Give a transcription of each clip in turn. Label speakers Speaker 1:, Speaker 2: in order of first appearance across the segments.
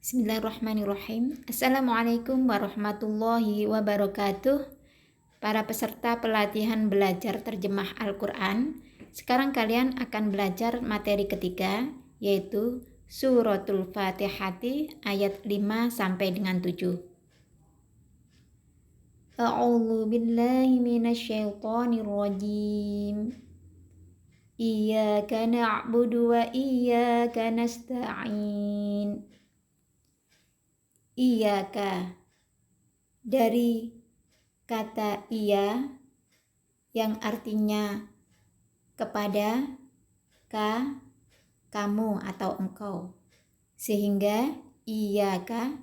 Speaker 1: Bismillahirrahmanirrahim. Assalamualaikum warahmatullahi wabarakatuh. Para peserta pelatihan belajar terjemah Al-Quran, sekarang kalian akan belajar materi ketiga, yaitu Suratul Fatihati ayat 5 sampai dengan 7. A'udzu billahi minasyaitonir rajim. Iyyaka na'budu wa iyyaka nasta'in. Iyyaka, dari kata iya yang artinya kepada, kamu atau engkau, sehingga iyyaka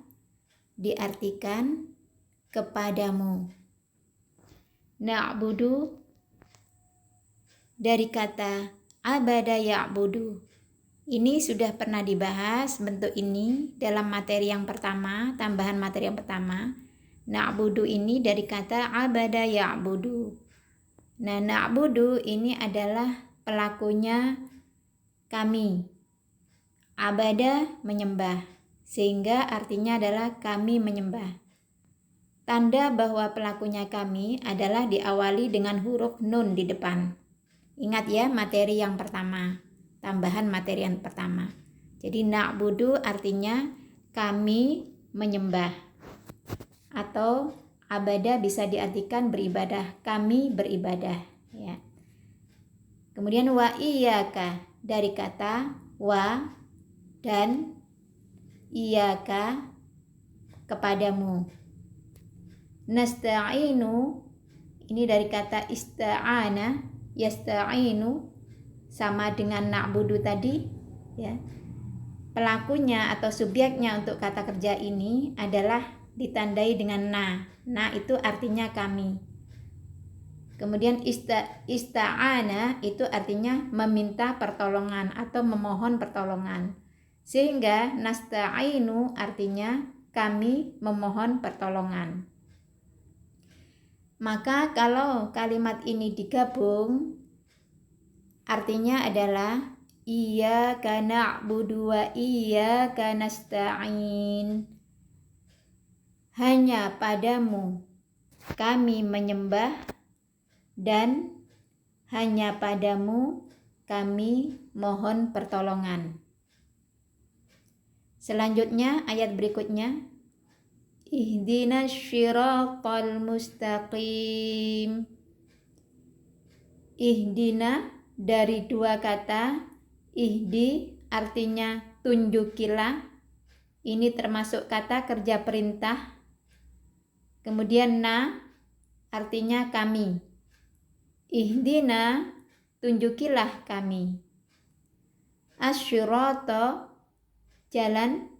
Speaker 1: diartikan kepadamu. Na'budu dari kata abada ya'budu. Ini sudah pernah dibahas bentuk ini dalam materi yang pertama, tambahan materi yang pertama. Na'budu ini dari kata abada ya'budu. Nah, na'budu ini adalah pelakunya kami. Abada menyembah, sehingga artinya adalah kami menyembah. Tanda bahwa pelakunya kami adalah diawali dengan huruf nun di depan. Ingat ya materi yang pertama, tambahan materi yang pertama. Jadi na'budu artinya kami menyembah, atau abada bisa diartikan beribadah, kami beribadah ya. Kemudian wa iyyaka dari kata wa dan iyyaka kepadamu. Nasta'inu ini dari kata ista'ana, yasta'inu sama dengan na'budu tadi ya. Pelakunya atau subjeknya untuk kata kerja ini adalah ditandai dengan na. Na itu artinya kami. Kemudian ista'ana itu artinya meminta pertolongan atau memohon pertolongan. Sehingga nasta'inu artinya kami memohon pertolongan. Maka kalau kalimat ini digabung, artinya adalah iyyaka na'budu wa iyyaka nasta'in. Hanya padamu kami menyembah dan hanya padamu kami mohon pertolongan. Selanjutnya ayat berikutnya, ihdinas syiratal mustaqim. Ihdina dari dua kata, ihdi artinya tunjukilah. Ini termasuk kata kerja perintah. Kemudian na artinya kami. Ihdina tunjukilah kami. Asyirata jalan,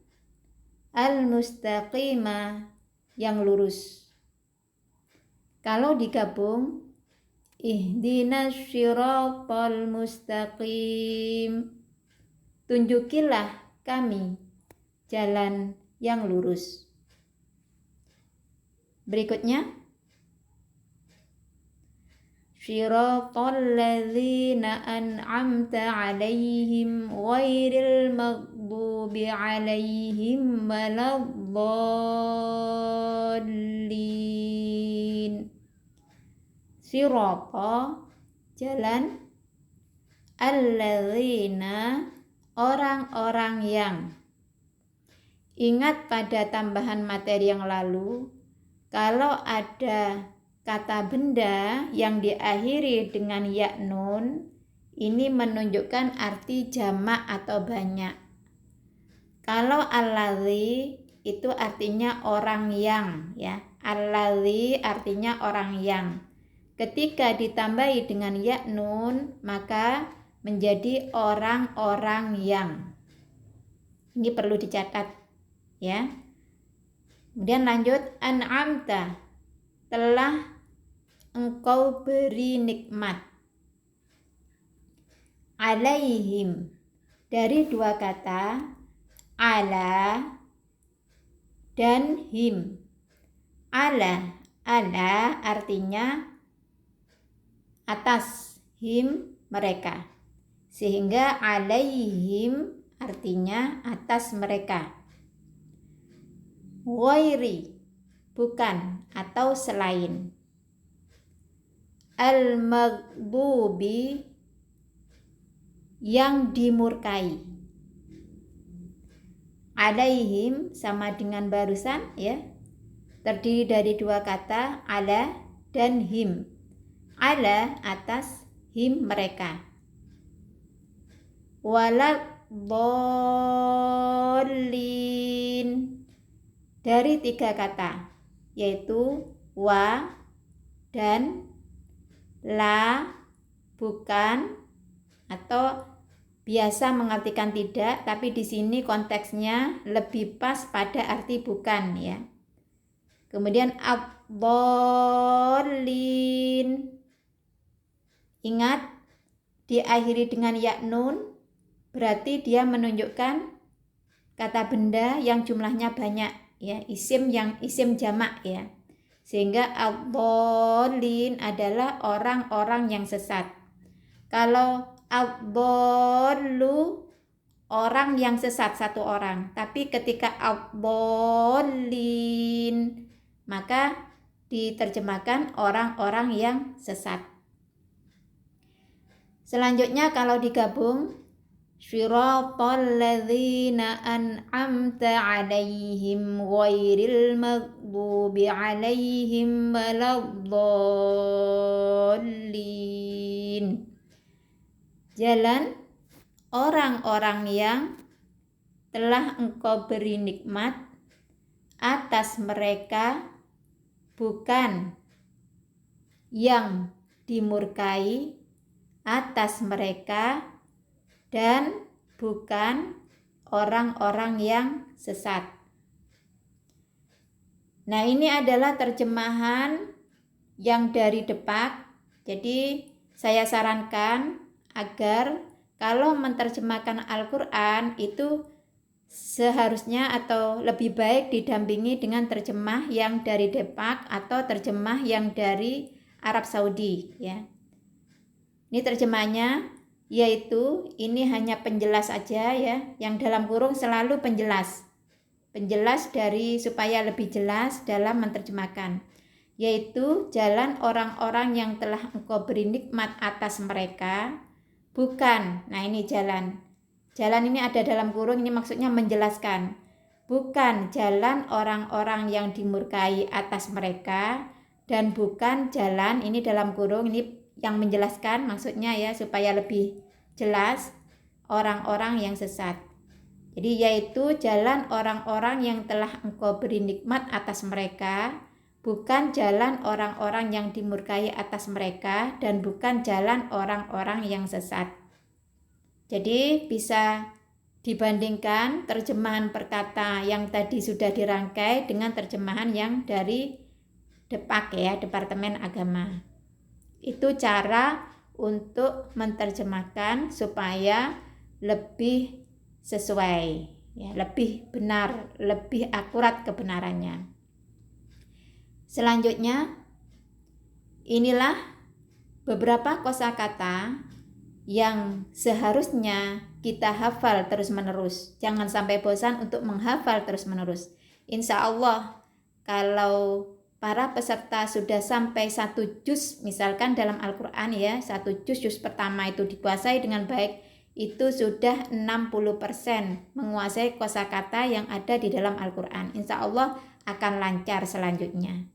Speaker 1: al-mustaqima yang lurus. Kalau digabung, ihdinas syiratal mustaqim. Tunjukilah kami jalan yang lurus. Berikutnya, syiratal ladzina an'amta 'alaihim ghairil maghdubi 'alaihim waladdallin. Sirata jalan, alladzina orang-orang yang. Ingat pada tambahan materi yang lalu, kalau ada kata benda yang diakhiri dengan ya nun, ini menunjukkan arti jamak atau banyak. Kalau alladzi itu artinya orang yang ya. Alladzi artinya orang yang. Ketika ditambahi dengan ya nun, maka menjadi orang-orang yang. Ini perlu dicatat ya. Kemudian lanjut, an'amta telah engkau beri nikmat. Alaihim dari dua kata ala dan him. Ala artinya atas, him mereka. Sehingga alaihim artinya atas mereka. Ghairi, bukan atau selain. Al-maghdubi, yang dimurkai. Alaihim sama dengan barusan ya. Terdiri dari dua kata, ala dan him. Ala atas, him mereka. Waladhdallin, dari tiga kata, yaitu wa dan la, bukan, atau biasa mengartikan tidak, tapi di sini konteksnya lebih pas pada arti bukan ya. Kemudian ad-dallin, ingat diakhiri dengan ya nun, berarti dia menunjukkan kata benda yang jumlahnya banyak ya, isim jamak ya. Sehingga ad-dallin adalah orang-orang yang sesat. Kalau ad-dallu, orang yang sesat, satu orang. Tapi ketika ad-dallin, maka diterjemahkan orang-orang yang sesat. Selanjutnya kalau digabung, syiratal ladzina an'amta 'alaihim ghairil maghdubi 'alaihim waladdallin. Jalan orang-orang yang telah Engkau beri nikmat atas mereka, bukan yang dimurkai atas mereka, dan bukan orang-orang yang sesat. Nah, ini adalah terjemahan yang dari Depak. Jadi saya sarankan agar kalau menerjemahkan Al-Quran itu seharusnya atau lebih baik didampingi dengan terjemah yang dari Depak atau terjemah yang dari Arab Saudi ya. Ini terjemahnya, yaitu ini hanya penjelas aja ya, yang dalam kurung selalu penjelas dari supaya lebih jelas dalam menerjemahkan, yaitu jalan orang-orang yang telah Engkau beri nikmat atas mereka, bukan. Nah, ini jalan ini ada dalam kurung, ini maksudnya menjelaskan, bukan jalan orang-orang yang dimurkai atas mereka, dan bukan jalan, ini dalam kurung, ini yang menjelaskan maksudnya ya supaya lebih jelas, orang-orang yang sesat. Jadi yaitu jalan orang-orang yang telah Engkau beri nikmat atas mereka, bukan jalan orang-orang yang dimurkai atas mereka, dan bukan jalan orang-orang yang sesat. Jadi bisa dibandingkan terjemahan perkata yang tadi sudah dirangkai dengan terjemahan yang dari Depak ya, Departemen Agama. Itu cara untuk menerjemahkan supaya lebih sesuai ya, lebih benar, lebih akurat kebenarannya. Selanjutnya, inilah beberapa kosakata yang seharusnya kita hafal terus-menerus. Jangan sampai bosan untuk menghafal terus-menerus. Insya Allah kalau para peserta sudah sampai 1 juz misalkan dalam Al-Quran ya, 1 juz pertama itu dikuasai dengan baik, itu sudah 60% menguasai kosakata yang ada di dalam Al-Quran. Insya Allah akan lancar selanjutnya.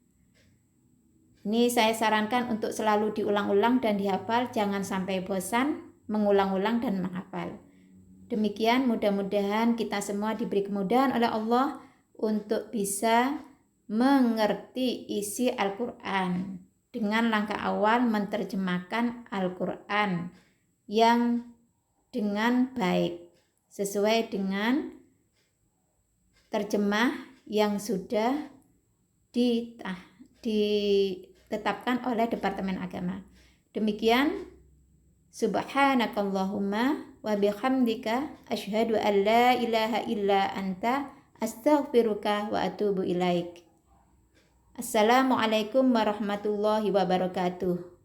Speaker 1: Ini saya sarankan untuk selalu diulang-ulang dan dihafal, jangan sampai bosan mengulang-ulang dan menghafal. Demikian, mudah-mudahan kita semua diberi kemudahan oleh Allah untuk bisa mengerti isi Al-Quran dengan langkah awal menerjemahkan Al-Quran yang dengan baik sesuai dengan terjemah yang sudah ditetapkan oleh Departemen Agama. Demikian, subhanakallahumma wa bihamdika asyhadu an la ilaha illa anta astaghfiruka wa atubu ilaik. Assalamualaikum warahmatullahi wabarakatuh.